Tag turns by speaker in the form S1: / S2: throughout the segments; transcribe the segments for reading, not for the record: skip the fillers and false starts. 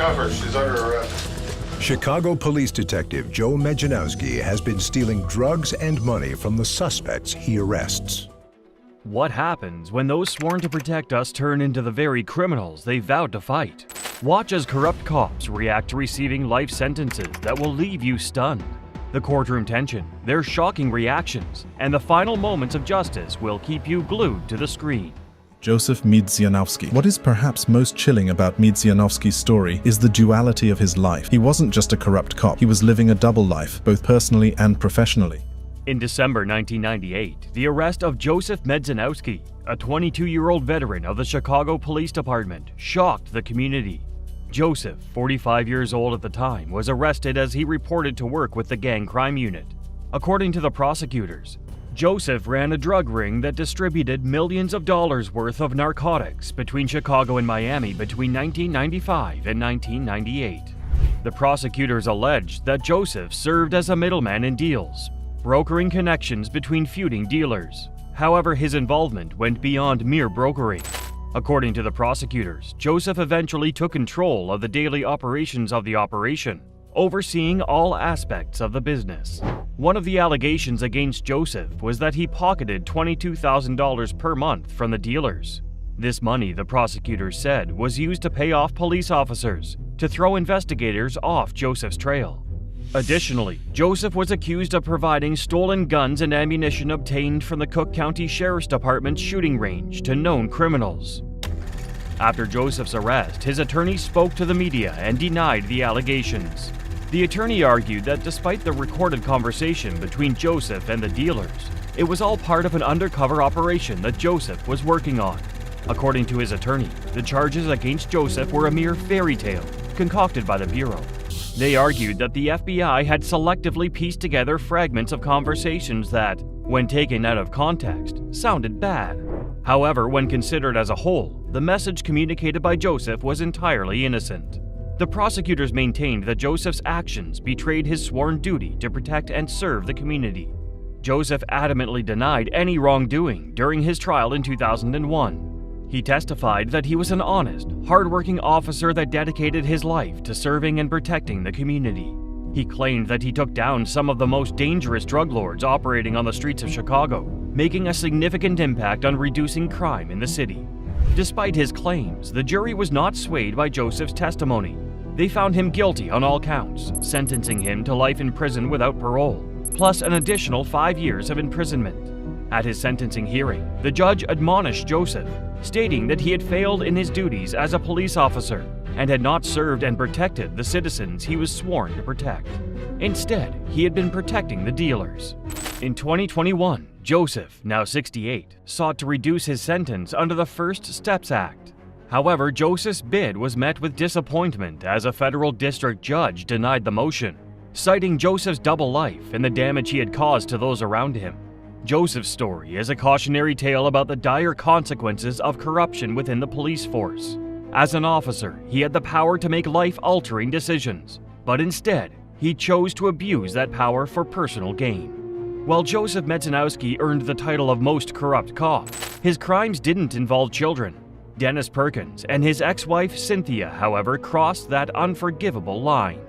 S1: cover. She's under arrest.
S2: Chicago police detective Joe Medjanowski has been stealing drugs and money from the suspects he arrests.
S3: What happens when those sworn to protect us turn into the very criminals they vowed to fight? Watch as corrupt cops react to receiving life sentences that will leave you stunned. The courtroom tension, their shocking reactions, and the final moments of justice will keep you glued to the screen.
S4: Joseph Medjanowski. What is perhaps most chilling about Medjanowski's story is the duality of his life. He wasn't just a corrupt cop, he was living a double life, both personally and professionally.
S3: In December 1998, the arrest of Joseph Medjanowski, a 22-year-old veteran of the Chicago Police Department, shocked the community. Joseph, 45 years old at the time, was arrested as he reported to work with the gang crime unit. According to the prosecutors, Joseph ran a drug ring that distributed millions of dollars worth of narcotics between Chicago and Miami between 1995 and 1998. The prosecutors alleged that Joseph served as a middleman in deals, brokering connections between feuding dealers. However, his involvement went beyond mere brokering. According to the prosecutors, Joseph eventually took control of the daily operations of the operation, overseeing all aspects of the business. One of the allegations against Joseph was that he pocketed $22,000 per month from the dealers. This money, the prosecutors said, was used to pay off police officers, to throw investigators off Joseph's trail. Additionally, Joseph was accused of providing stolen guns and ammunition obtained from the Cook County Sheriff's Department's shooting range to known criminals. After Joseph's arrest, his attorney spoke to the media and denied the allegations. The attorney argued that despite the recorded conversation between Joseph and the dealers, it was all part of an undercover operation that Joseph was working on. According to his attorney, the charges against Joseph were a mere fairy tale concocted by the Bureau. They argued that the FBI had selectively pieced together fragments of conversations that, when taken out of context, sounded bad. However, when considered as a whole, the message communicated by Joseph was entirely innocent. The prosecutors maintained that Joseph's actions betrayed his sworn duty to protect and serve the community. Joseph adamantly denied any wrongdoing during his trial in 2001. He testified that he was an honest, hardworking officer that dedicated his life to serving and protecting the community. He claimed that he took down some of the most dangerous drug lords operating on the streets of Chicago, making a significant impact on reducing crime in the city. Despite his claims, the jury was not swayed by Joseph's testimony. They found him guilty on all counts, sentencing him to life in prison without parole, plus an additional 5 years of imprisonment. At his sentencing hearing, the judge admonished Joseph, stating that he had failed in his duties as a police officer and had not served and protected the citizens he was sworn to protect. Instead, he had been protecting the dealers. In 2021, Joseph, now 68, sought to reduce his sentence under the First Steps Act. However, Joseph's bid was met with disappointment as a federal district judge denied the motion, citing Joseph's double life and the damage he had caused to those around him. Joseph's story is a cautionary tale about the dire consequences of corruption within the police force. As an officer, he had the power to make life-altering decisions, but instead, he chose to abuse that power for personal gain. While Joseph Medjanowski earned the title of most corrupt cop, his crimes didn't involve children. Dennis Perkins and his ex-wife Cynthia, however, crossed that unforgivable line.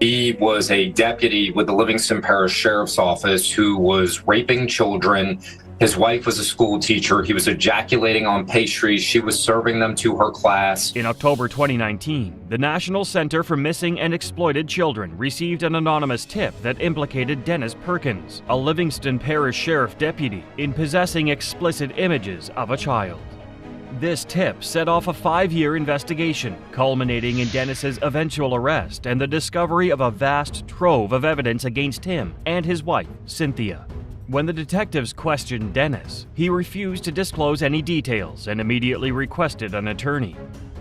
S5: He was a deputy with the Livingston Parish Sheriff's Office who was raping children. His wife was a school teacher. He was ejaculating on pastries. She was serving them to her class.
S3: In October 2019, the National Center for Missing and Exploited Children received an anonymous tip that implicated Dennis Perkins, a Livingston Parish Sheriff deputy, in possessing explicit images of a child. This tip set off a 5-year investigation, culminating in Dennis's eventual arrest and the discovery of a vast trove of evidence against him and his wife, Cynthia. When the detectives questioned Dennis, he refused to disclose any details and immediately requested an attorney.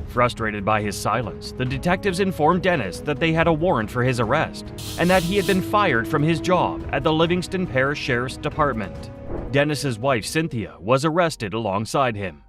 S3: Frustrated by his silence, the detectives informed Dennis that they had a warrant for his arrest and that he had been fired from his job at the Livingston Parish Sheriff's Department. Dennis's wife, Cynthia, was arrested alongside him.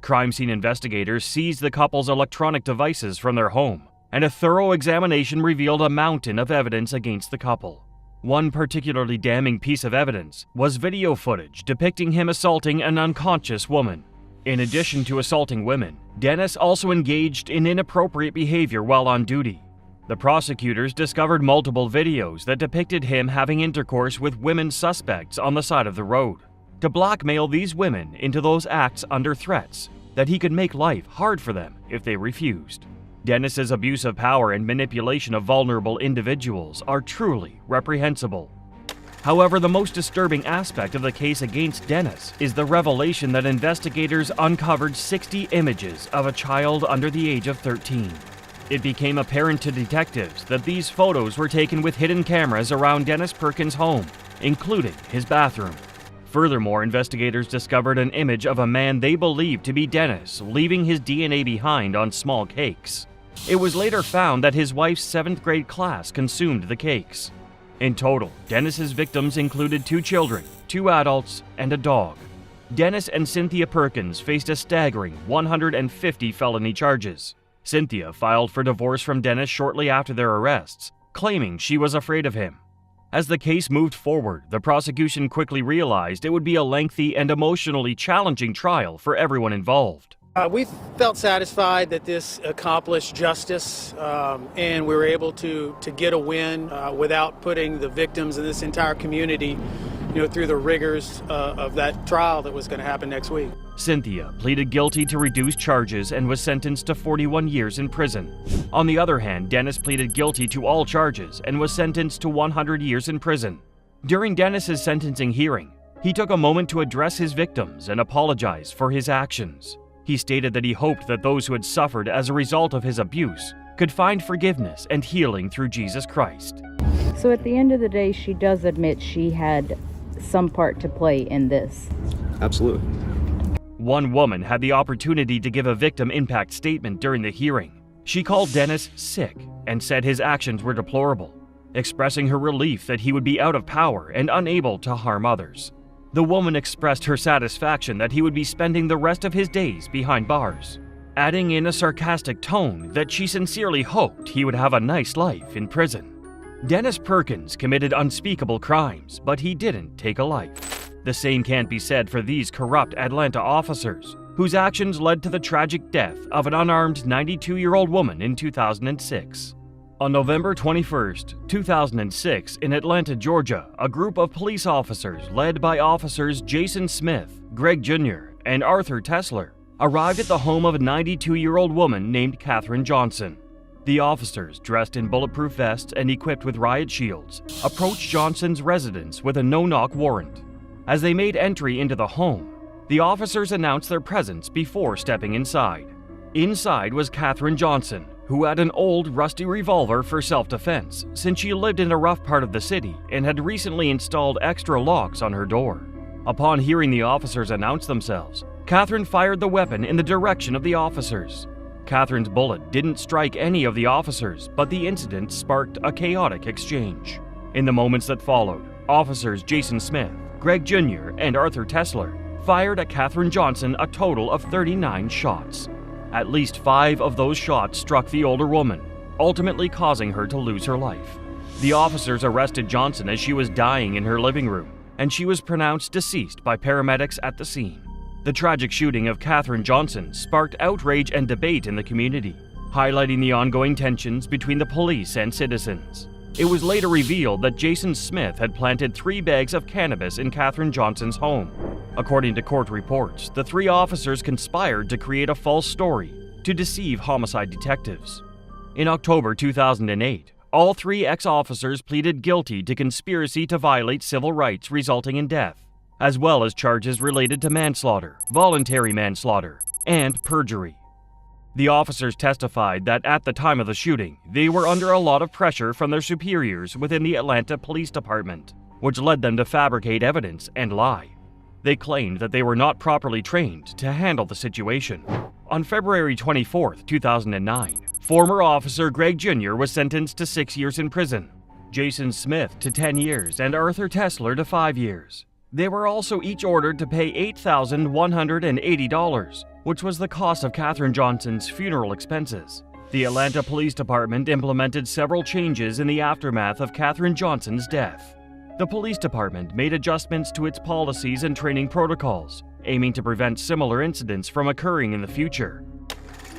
S3: Crime scene investigators seized the couple's electronic devices from their home, and a thorough examination revealed a mountain of evidence against the couple. One particularly damning piece of evidence was video footage depicting him assaulting an unconscious woman. In addition to assaulting women, Dennis also engaged in inappropriate behavior while on duty. The prosecutors discovered multiple videos that depicted him having intercourse with women suspects on the side of the road, to blackmail these women into those acts under threats that he could make life hard for them if they refused. Dennis's abuse of power and manipulation of vulnerable individuals are truly reprehensible. However, the most disturbing aspect of the case against Dennis is the revelation that investigators uncovered 60 images of a child under the age of 13. It became apparent to detectives that these photos were taken with hidden cameras around Dennis Perkins' home, including his bathroom. Furthermore, investigators discovered an image of a man they believed to be Dennis leaving his DNA behind on small cakes. It was later found that his wife's 7th grade class consumed the cakes. In total, Dennis's victims included 2 children, 2 adults, and a dog. Dennis and Cynthia Perkins faced a staggering 150 felony charges. Cynthia filed for divorce from Dennis shortly after their arrests, claiming she was afraid of him. As the case moved forward, the prosecution quickly realized it would be a lengthy and emotionally challenging trial for everyone involved.
S1: We felt satisfied that this accomplished justice, and we were able to get a win without putting the victims and this entire community, through the rigors of that trial that was going to happen next week.
S3: Cynthia pleaded guilty to reduced charges and was sentenced to 41 years in prison. On the other hand, Dennis pleaded guilty to all charges and was sentenced to 100 years in prison. During Dennis's sentencing hearing, he took a moment to address his victims and apologize for his actions. He stated that he hoped that those who had suffered as a result of his abuse could find forgiveness and healing through Jesus Christ.
S6: So at the end of the day, she does admit she had some part to play in this.
S7: Absolutely.
S3: One woman had the opportunity to give a victim impact statement during the hearing. She called Dennis sick and said his actions were deplorable, expressing her relief that he would be out of power and unable to harm others. The woman expressed her satisfaction that he would be spending the rest of his days behind bars, adding in a sarcastic tone that she sincerely hoped he would have a nice life in prison. Dennis Perkins committed unspeakable crimes, but he didn't take a life. The same can't be said for these corrupt Atlanta officers, whose actions led to the tragic death of an unarmed 92-year-old woman in 2006. On November 21, 2006, in Atlanta, Georgia, a group of police officers led by officers Jason Smith, Greg Jr., and Arthur Tesler arrived at the home of a 92-year-old woman named Katherine Johnson. The officers, dressed in bulletproof vests and equipped with riot shields, approached Johnson's residence with a no-knock warrant. As they made entry into the home, the officers announced their presence before stepping inside. Inside was Katherine Johnson, who had an old, rusty revolver for self-defense since she lived in a rough part of the city and had recently installed extra locks on her door. Upon hearing the officers announce themselves, Katherine fired the weapon in the direction of the officers. Katherine's bullet didn't strike any of the officers, but the incident sparked a chaotic exchange. In the moments that followed, officers Jason Smith, Greg Jr., and Arthur Tesler fired at Katherine Johnson a total of 39 shots. At least 5 of those shots struck the older woman, ultimately causing her to lose her life. The officers arrested Johnson as she was dying in her living room, and she was pronounced deceased by paramedics at the scene. The tragic shooting of Katherine Johnson sparked outrage and debate in the community, highlighting the ongoing tensions between the police and citizens. It was later revealed that Jason Smith had planted 3 bags of cannabis in Katherine Johnson's home. According to court reports, the 3 officers conspired to create a false story to deceive homicide detectives. In October 2008, all 3 ex-officers pleaded guilty to conspiracy to violate civil rights resulting in death, as well as charges related to manslaughter, voluntary manslaughter, and perjury. The officers testified that at the time of the shooting, they were under a lot of pressure from their superiors within the Atlanta Police Department, which led them to fabricate evidence and lie. They claimed that they were not properly trained to handle the situation. On February 24, 2009, former officer Greg Jr. was sentenced to 6 years in prison, Jason Smith to 10 years, and Arthur Tesler to 5 years. They were also each ordered to pay $8,180, which was the cost of Katherine Johnson's funeral expenses. The Atlanta Police Department implemented several changes in the aftermath of Katherine Johnson's death. The police department made adjustments to its policies and training protocols, aiming to prevent similar incidents from occurring in the future.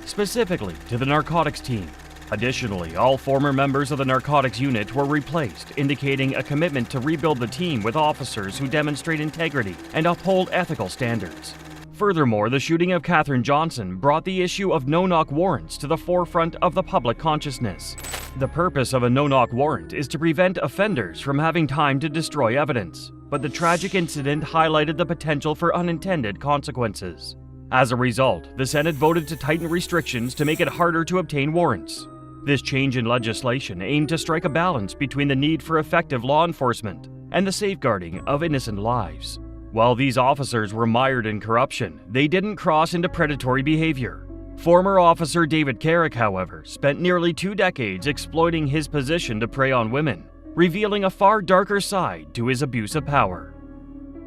S3: Specifically to the narcotics team. Additionally, all former members of the narcotics unit were replaced, indicating a commitment to rebuild the team with officers who demonstrate integrity and uphold ethical standards. Furthermore, the shooting of Katherine Johnson brought the issue of no-knock warrants to the forefront of the public consciousness. The purpose of a no-knock warrant is to prevent offenders from having time to destroy evidence, but the tragic incident highlighted the potential for unintended consequences. As a result, the Senate voted to tighten restrictions to make it harder to obtain warrants. This change in legislation aimed to strike a balance between the need for effective law enforcement and the safeguarding of innocent lives. While these officers were mired in corruption, they didn't cross into predatory behavior. Former officer David Carrick, however, spent nearly 2 decades exploiting his position to prey on women, revealing a far darker side to his abuse of power.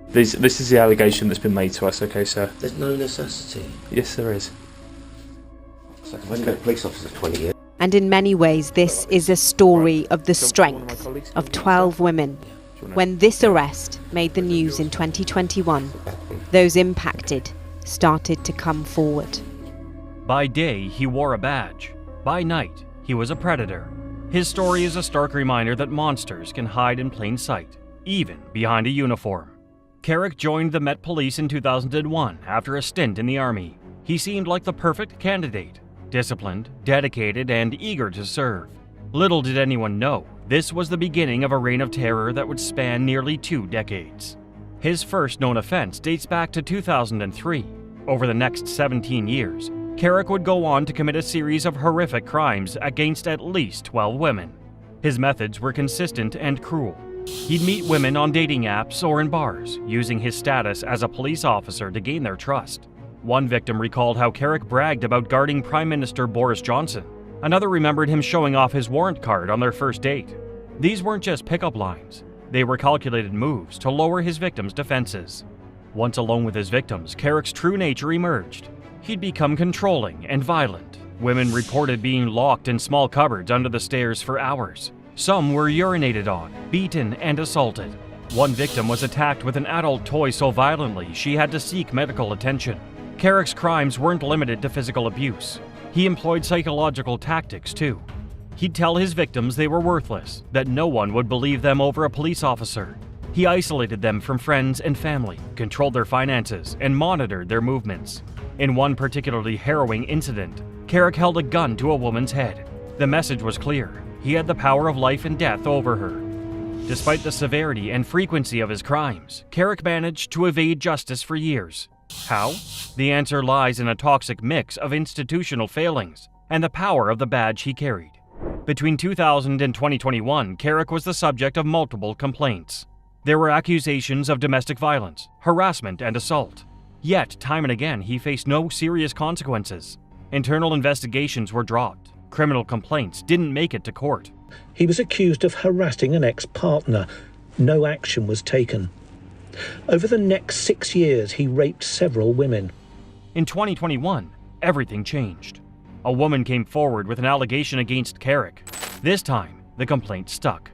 S7: This is the allegation that's been made to us, okay, sir?
S8: There's no necessity.
S7: Yes, there is.
S8: It's like I've been a police officer for 20 years.
S9: And in many ways, this is a story of the strength of 12 women. When this arrest made the news in 2021, those impacted started to come forward.
S3: By day, he wore a badge. By night, he was a predator. His story is a stark reminder that monsters can hide in plain sight, even behind a uniform. Carrick joined the Met Police in 2001 after a stint in the Army. He seemed like the perfect candidate, disciplined, dedicated, and eager to serve. Little did anyone know, this was the beginning of a reign of terror that would span nearly 2 decades. His first known offense dates back to 2003. Over the next 17 years, Carrick would go on to commit a series of horrific crimes against at least 12 women. His methods were consistent and cruel. He'd meet women on dating apps or in bars, using his status as a police officer to gain their trust. One victim recalled how Carrick bragged about guarding Prime Minister Boris Johnson. Another remembered him showing off his warrant card on their first date. These weren't just pickup lines. They were calculated moves to lower his victims' defenses. Once alone with his victims, Carrick's true nature emerged. He'd become controlling and violent. Women reported being locked in small cupboards under the stairs for hours. Some were urinated on, beaten, and assaulted. One victim was attacked with an adult toy so violently she had to seek medical attention. Carrick's crimes weren't limited to physical abuse. He employed psychological tactics too. He'd tell his victims they were worthless, that no one would believe them over a police officer. He isolated them from friends and family, controlled their finances, and monitored their movements. In one particularly harrowing incident, Carrick held a gun to a woman's head. The message was clear. He had the power of life and death over her. Despite the severity and frequency of his crimes, Carrick managed to evade justice for years. How? The answer lies in a toxic mix of institutional failings and the power of the badge he carried. Between 2000 and 2021, Carrick was the subject of multiple complaints. There were accusations of domestic violence, harassment, and assault. Yet, time and again, he faced no serious consequences. Internal investigations were dropped. Criminal complaints didn't make it to court.
S10: He was accused of harassing an ex-partner. No action was taken. Over the next 6 years, he raped several women.
S3: In 2021, everything changed. A woman came forward with an allegation against Carrick. This time, the complaint stuck.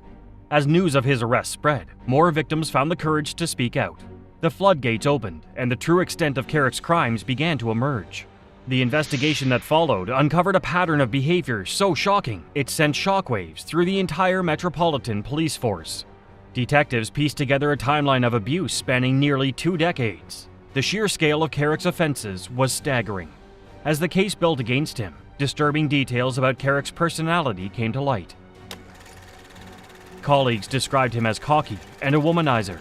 S3: As news of his arrest spread, more victims found the courage to speak out. The floodgates opened, and the true extent of Carrick's crimes began to emerge. The investigation that followed uncovered a pattern of behavior so shocking it sent shockwaves through the entire Metropolitan Police Force. Detectives pieced together a timeline of abuse spanning nearly 2 decades. The sheer scale of Carrick's offenses was staggering. As the case built against him, disturbing details about Carrick's personality came to light. Colleagues described him as cocky and a womanizer.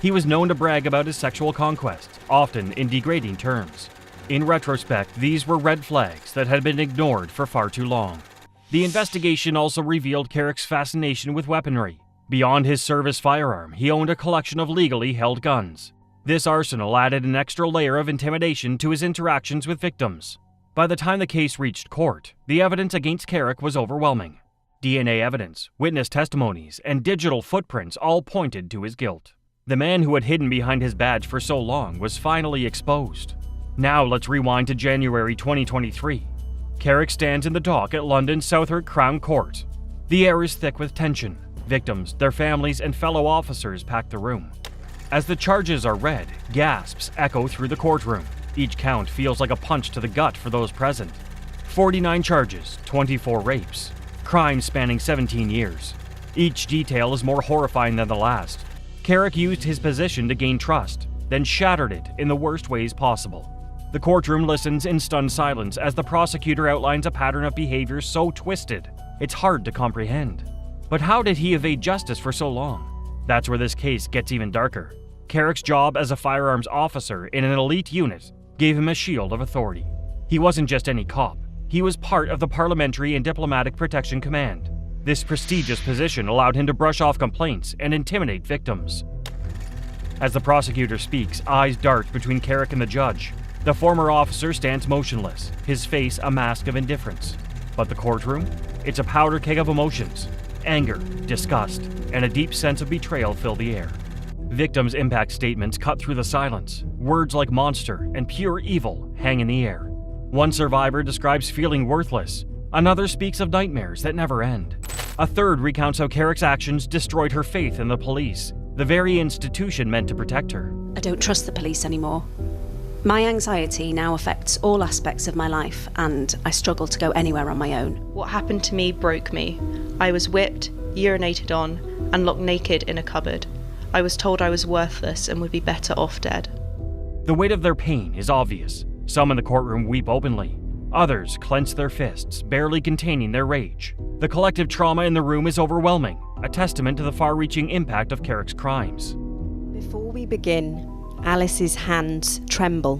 S3: He was known to brag about his sexual conquests, often in degrading terms. In retrospect, these were red flags that had been ignored for far too long. The investigation also revealed Carrick's fascination with weaponry. Beyond his service firearm, he owned a collection of legally held guns. This arsenal added an extra layer of intimidation to his interactions with victims. By the time the case reached court, the evidence against Carrick was overwhelming. DNA evidence, witness testimonies, and digital footprints all pointed to his guilt. The man who had hidden behind his badge for so long was finally exposed. Now let's rewind to January 2023. Carrick stands in the dock at London's Southwark Crown Court. The air is thick with tension. Victims, their families, and fellow officers pack the room. As the charges are read, gasps echo through the courtroom. Each count feels like a punch to the gut for those present. 49 charges, 24 rapes, crimes spanning 17 years. Each detail is more horrifying than the last. Carrick used his position to gain trust, then shattered it in the worst ways possible. The courtroom listens in stunned silence as the prosecutor outlines a pattern of behavior so twisted, it's hard to comprehend. But how did he evade justice for so long? That's where this case gets even darker. Carrick's job as a firearms officer in an elite unit gave him a shield of authority. He wasn't just any cop. He was part of the Parliamentary and Diplomatic Protection Command. This prestigious position allowed him to brush off complaints and intimidate victims. As the prosecutor speaks, eyes dart between Carrick and the judge. The former officer stands motionless, his face a mask of indifference. But the courtroom? It's a powder keg of emotions. Anger, disgust, and a deep sense of betrayal fill the air. Victims' impact statements cut through the silence. Words like monster and pure evil hang in the air. One survivor describes feeling worthless. Another speaks of nightmares that never end. A third recounts how Carrick's actions destroyed her faith in the police, the very institution meant to protect her.
S11: I don't trust the police anymore. My anxiety now affects all aspects of my life, and I struggle to go anywhere on my own.
S12: What happened to me broke me. I was whipped, urinated on, and locked naked in a cupboard. I was told I was worthless and would be better off dead.
S3: The weight of their pain is obvious. Some in the courtroom weep openly. Others clench their fists, barely containing their rage. The collective trauma in the room is overwhelming, a testament to the far-reaching impact of Carrick's crimes.
S9: Before we begin, Alice's hands tremble.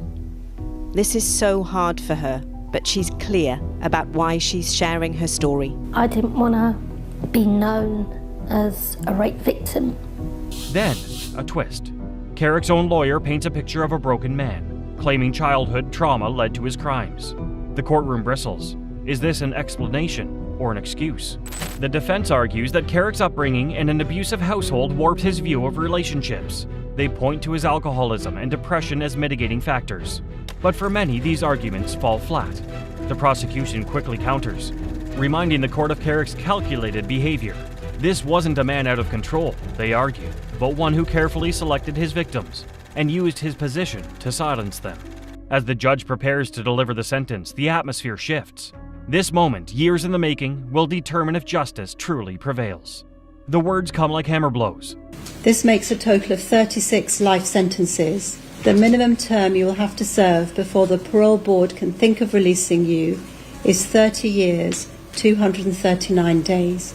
S9: This is so hard for her, but she's clear about why she's sharing her story.
S13: I didn't want to be known as a rape victim.
S3: Then, a twist. Carrick's own lawyer paints a picture of a broken man, claiming childhood trauma led to his crimes. The courtroom bristles. Is this an explanation or an excuse? The defense argues that Carrick's upbringing in an abusive household warped his view of relationships. They point to his alcoholism and depression as mitigating factors. But for many, these arguments fall flat. The prosecution quickly counters, reminding the court of Carrick's calculated behavior. This wasn't a man out of control, they argue, but one who carefully selected his victims and used his position to silence them. As the judge prepares to deliver the sentence, the atmosphere shifts. This moment, years in the making, will determine if justice truly prevails. The words come like hammer blows.
S14: This makes a total of 36 life sentences. The minimum term you will have to serve before the parole board can think of releasing you is 30 years, 239 days.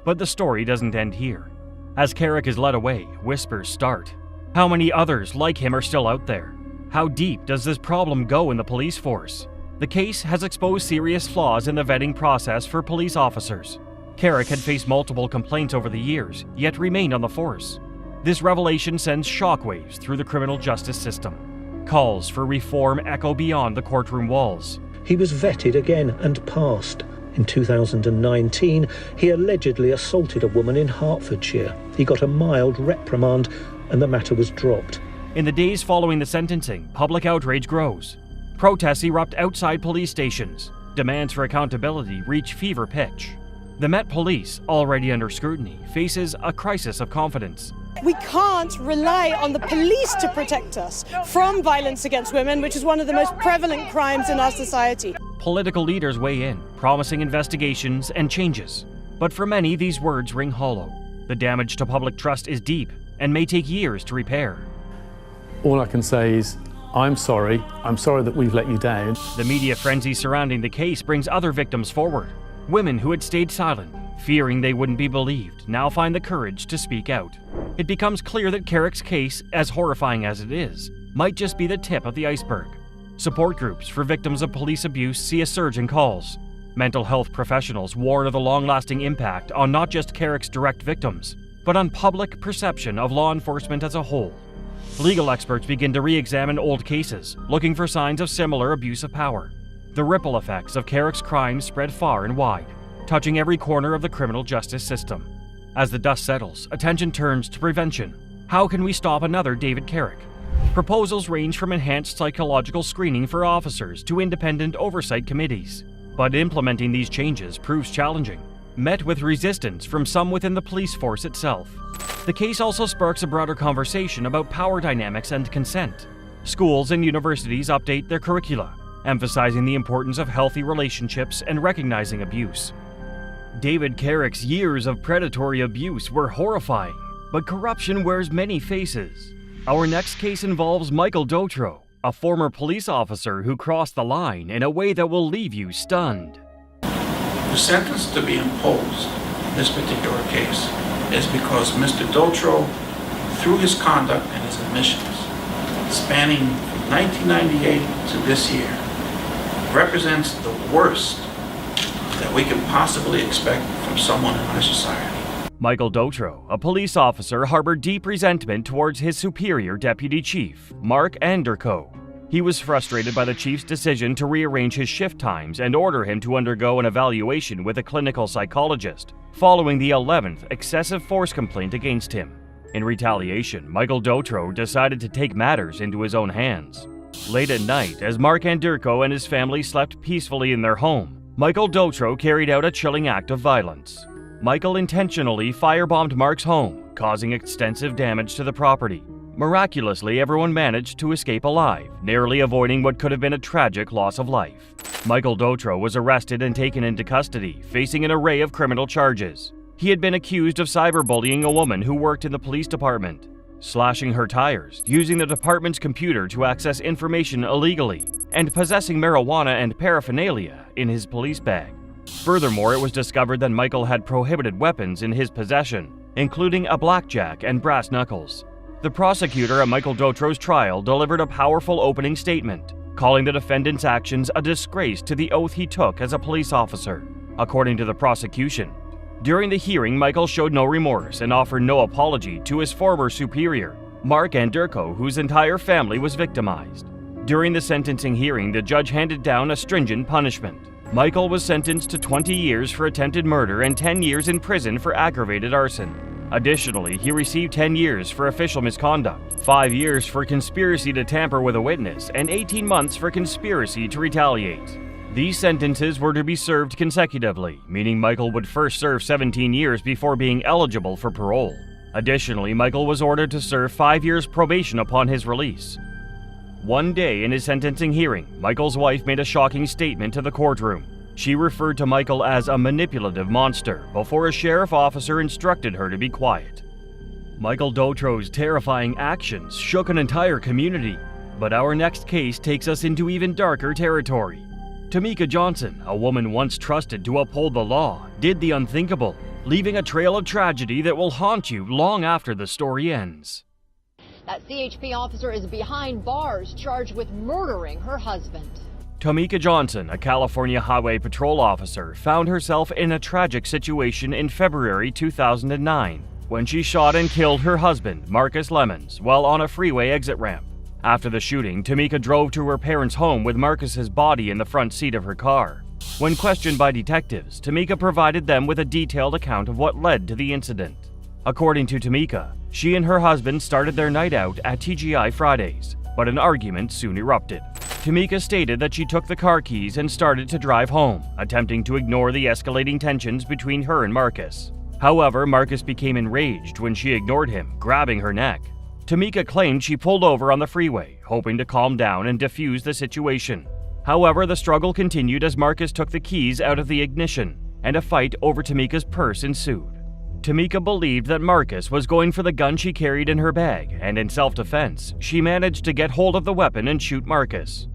S3: But the story doesn't end here. As Carrick is led away, whispers start. How many others like him are still out there? How deep does this problem go in the police force? The case has exposed serious flaws in the vetting process for police officers. Carrick had faced multiple complaints over the years, yet remained on the force. This revelation sends shockwaves through the criminal justice system. Calls for reform echo beyond the courtroom walls.
S10: He was vetted again and passed. In 2019, he allegedly assaulted a woman in Hertfordshire. He got a mild reprimand and the matter was dropped.
S3: In the days following the sentencing, public outrage grows. Protests erupt outside police stations. Demands for accountability reach fever pitch. The Met Police, already under scrutiny, faces a crisis of confidence.
S15: We can't rely on the police to protect us from violence against women, which is one of the most prevalent crimes in our society.
S3: Political leaders weigh in, promising investigations and changes. But for many, these words ring hollow. The damage to public trust is deep and may take years to repair.
S16: All I can say is, I'm sorry that we've let you down.
S3: The media frenzy surrounding the case brings other victims forward. Women who had stayed silent, fearing they wouldn't be believed, now find the courage to speak out. It becomes clear that Carrick's case, as horrifying as it is, might just be the tip of the iceberg. Support groups for victims of police abuse see a surge in calls. Mental health professionals warn of the long-lasting impact on not just Carrick's direct victims, but on public perception of law enforcement as a whole. Legal experts begin to re-examine old cases, looking for signs of similar abuse of power. The ripple effects of Carrick's crimes spread far and wide, touching every corner of the criminal justice system. As the dust settles, attention turns to prevention. How can we stop another David Carrick? Proposals range from enhanced psychological screening for officers to independent oversight committees. But implementing these changes proves challenging. met with resistance from some within the police force itself. The case also sparks a broader conversation about power dynamics and consent. Schools and universities update their curricula, emphasizing the importance of healthy relationships and recognizing abuse. David Carrick's years of predatory abuse were horrifying, but corruption wears many faces. Our next case involves Michael Dotro, a former police officer who crossed the line in a way that will leave you stunned.
S17: The sentence to be imposed in this particular case is because Mr. Dotro, through his conduct and his admissions, spanning from 1998 to this year, represents the worst that we can possibly expect from someone in our society.
S3: Michael Dotro, a police officer, harbored deep resentment towards his superior deputy chief, Mark Anderko. He was frustrated by the chief's decision to rearrange his shift times and order him to undergo an evaluation with a clinical psychologist, following the 11th excessive force complaint against him. In retaliation, Michael Dotro decided to take matters into his own hands. Late at night, as Mark Anderko and his family slept peacefully in their home, Michael Dotro carried out a chilling act of violence. Michael intentionally firebombed Mark's home, causing extensive damage to the property. Miraculously, everyone managed to escape alive, narrowly avoiding what could have been a tragic loss of life. Michael Dotro was arrested and taken into custody, facing an array of criminal charges. He had been accused of cyberbullying a woman who worked in the police department, slashing her tires, using the department's computer to access information illegally, and possessing marijuana and paraphernalia in his police bag. Furthermore, it was discovered that Michael had prohibited weapons in his possession, including a blackjack and brass knuckles. The prosecutor at Michael Dotro's trial delivered a powerful opening statement, calling the defendant's actions a disgrace to the oath he took as a police officer. According to the prosecution, during the hearing, Michael showed no remorse and offered no apology to his former superior, Mark Anderko, whose entire family was victimized. During the sentencing hearing, the judge handed down a stringent punishment. Michael was sentenced to 20 years for attempted murder and 10 years in prison for aggravated arson. Additionally, he received 10 years for official misconduct, 5 years for conspiracy to tamper with a witness, and 18 months for conspiracy to retaliate. These sentences were to be served consecutively, meaning Michael would first serve 17 years before being eligible for parole. Additionally, Michael was ordered to serve 5 years probation upon his release. One day in his sentencing hearing, Michael's wife made a shocking statement to the courtroom. She referred to Michael as a manipulative monster before a sheriff officer instructed her to be quiet. Michael Dotro's terrifying actions shook an entire community, but our next case takes us into even darker territory. Tamika Johnson, a woman once trusted to uphold the law, did the unthinkable, leaving a trail of tragedy that will haunt you long after the story ends.
S18: That CHP officer is behind bars, charged with murdering her husband.
S3: Tamika Johnson, a California Highway Patrol officer, found herself in a tragic situation in February 2009 when she shot and killed her husband, Marcus Lemons, while on a freeway exit ramp. After the shooting, Tamika drove to her parents' home with Marcus's body in the front seat of her car. When questioned by detectives, Tamika provided them with a detailed account of what led to the incident. According to Tamika, she and her husband started their night out at TGI Fridays, but an argument soon erupted. Tamika stated that she took the car keys and started to drive home, attempting to ignore the escalating tensions between her and Marcus. However, Marcus became enraged when she ignored him, grabbing her neck. Tamika claimed she pulled over on the freeway, hoping to calm down and defuse the situation. However, the struggle continued as Marcus took the keys out of the ignition, and a fight over Tamika's purse ensued. Tamika believed that Marcus was going for the gun she carried in her bag, and in self-defense, she managed to get hold of the weapon and shoot Marcus.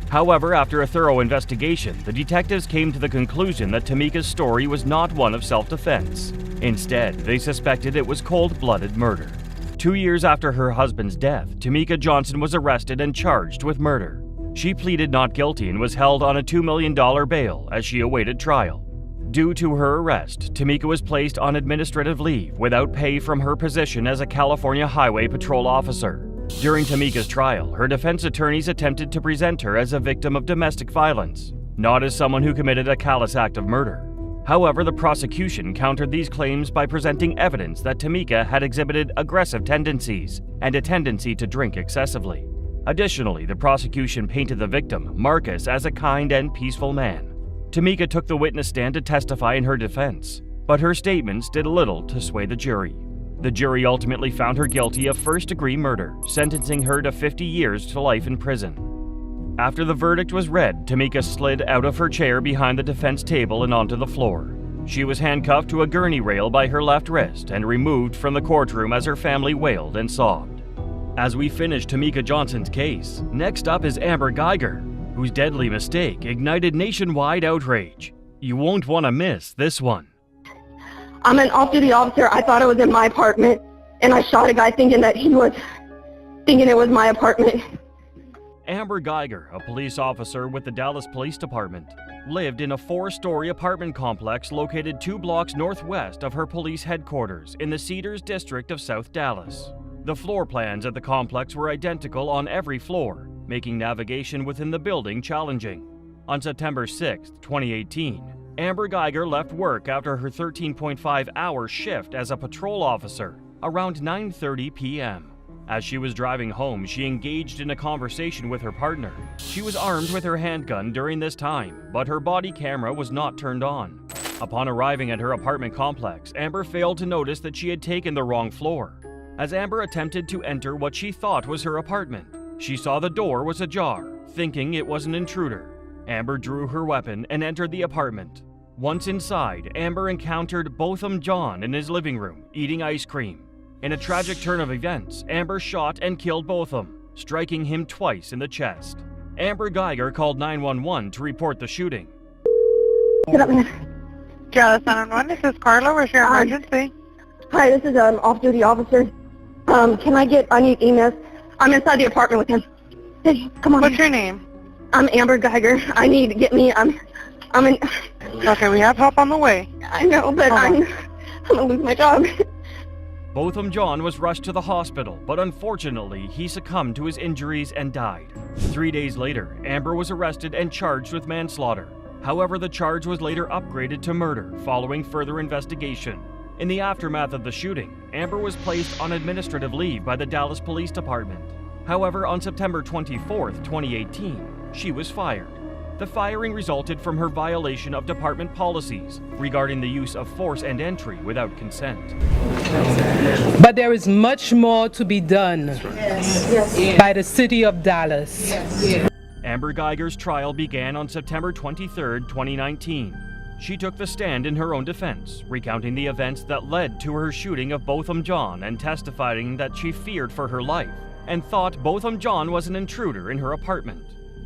S3: However, after a thorough investigation, the detectives came to the conclusion that Tamika's story was not one of self-defense. Instead, they suspected it was cold-blooded murder. 2 years after her husband's death, Tamika Johnson was arrested and charged with murder. She pleaded not guilty and was held on a $2 million bail as she awaited trial. Due to her arrest, Tamika was placed on administrative leave without pay from her position as a California Highway Patrol officer. During Tamika's trial, her defense attorneys attempted to present her as a victim of domestic violence, not as someone who committed a callous act of murder. However, the prosecution countered these claims by presenting evidence that Tamika had exhibited aggressive tendencies and a tendency to drink excessively. Additionally, the prosecution painted the victim, Marcus, as a kind and peaceful man. Tamika took the witness stand to testify in her defense, but her statements did little to sway the jury. The jury ultimately found her guilty of first-degree murder, sentencing her to 50 years to life in prison. After the verdict was read, Tamika slid out of her chair behind the defense table and onto the floor. She was handcuffed to a gurney rail by her left wrist and removed from the courtroom as her family wailed and sobbed. As we finish Tamika Johnson's case, next up is Amber Geiger, whose deadly mistake ignited nationwide outrage. You won't want to miss this one.
S19: I'm an off-duty officer. I thought I was in my apartment, and I shot a guy thinking it was my apartment.
S3: Amber Geiger, a police officer with the Dallas Police Department, lived in a 4-story apartment complex located 2 blocks northwest of her police headquarters in the Cedars district of South Dallas. The floor plans at the complex were identical on every floor, making navigation within the building challenging. On September 6, 2018, Amber Geiger left work after her 13.5-hour shift as a patrol officer around 9:30 p.m. As she was driving home, she engaged in a conversation with her partner. She was armed with her handgun during this time, but her body camera was not turned on. Upon arriving at her apartment complex, Amber failed to notice that she had taken the wrong floor. As Amber attempted to enter what she thought was her apartment, she saw the door was ajar, thinking it was an intruder. Amber drew her weapon and entered the apartment. Once inside, Amber encountered Botham John in his living room, eating ice cream. In a tragic turn of events, Amber shot and killed Botham, striking him twice in the chest. Amber Geiger called 911 to report the shooting.
S19: Get up, man.
S20: Dallas 911, this is Carla. Where's your emergency?
S19: Hi, this is an off-duty officer. I need EMS. I'm inside the apartment with him. Hey, come on.
S20: What's your name?
S19: I'm Amber Geiger. I need to get me, I'm in...
S20: Okay, we have help on the way.
S19: I know, but I'm gonna lose my job.
S3: Botham John was rushed to the hospital, but unfortunately, he succumbed to his injuries and died. 3 days later, Amber was arrested and charged with manslaughter. However, the charge was later upgraded to murder following further investigation. In the aftermath of the shooting, Amber was placed on administrative leave by the Dallas Police Department. However, on September 24, 2018, she was fired. The firing resulted from her violation of department policies regarding the use of force and entry without consent.
S21: But there is much more to be done by the city of Dallas.
S3: Amber Geiger's trial began on September 23, 2019. She took the stand in her own defense, recounting the events that led to her shooting of Botham John and testifying that she feared for her life and thought Botham John was an intruder in her apartment.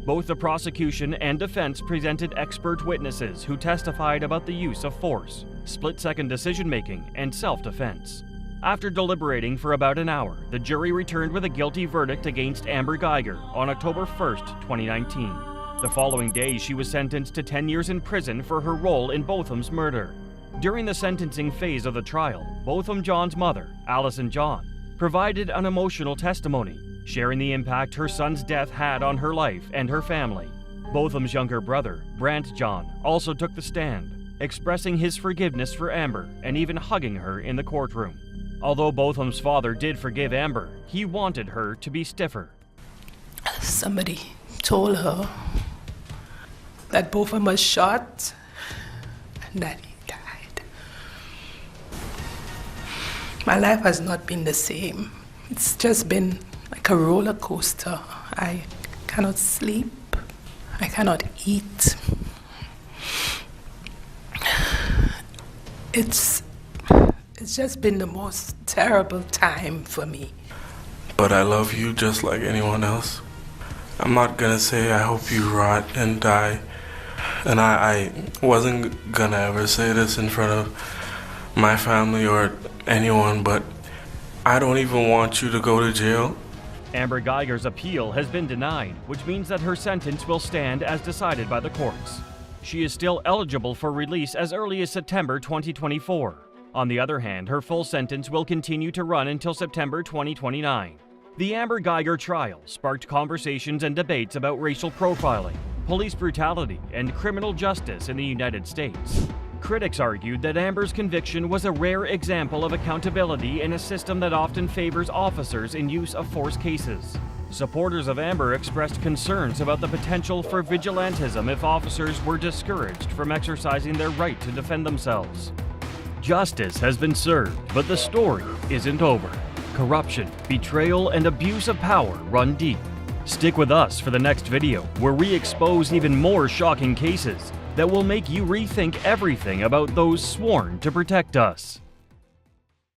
S3: Both the prosecution and defense presented expert witnesses who testified about the use of force, split-second decision-making, and self-defense. After deliberating for about an hour, the jury returned with a guilty verdict against Amber Geiger on October 1, 2019. The following day, she was sentenced to 10 years in prison for her role in Botham's murder. During the sentencing phase of the trial, Botham John's mother, Allison John, provided an emotional testimony, sharing the impact her son's death had on her life and her family. Botham's younger brother, Brant John, also took the stand, expressing his forgiveness for Amber and even hugging her in the courtroom. Although Botham's father did forgive Amber, he wanted her to be stiffer.
S21: Somebody told her that Botham was shot and that he died. My life has not been the same. It's just been like a roller coaster. I cannot sleep. I cannot eat. It's just been the most terrible time for me.
S22: But I love you just like anyone else. I'm not gonna say I hope you rot and die. And I wasn't gonna ever say this in front of my family or anyone, but I don't even want you to go to jail.
S3: Amber Geiger's appeal has been denied, which means that her sentence will stand as decided by the courts. She is still eligible for release as early as September 2024. On the other hand, her full sentence will continue to run until September 2029. The Amber Geiger trial sparked conversations and debates about racial profiling, police brutality, and criminal justice in the United States. Critics argued that Amber's conviction was a rare example of accountability in a system that often favors officers in use of force cases. Supporters of Amber expressed concerns about the potential for vigilantism if officers were discouraged from exercising their right to defend themselves. Justice has been served, but the story isn't over. Corruption, betrayal, and abuse of power run deep. Stick with us for the next video, where we expose even more shocking cases that will make you rethink everything about those sworn to protect us.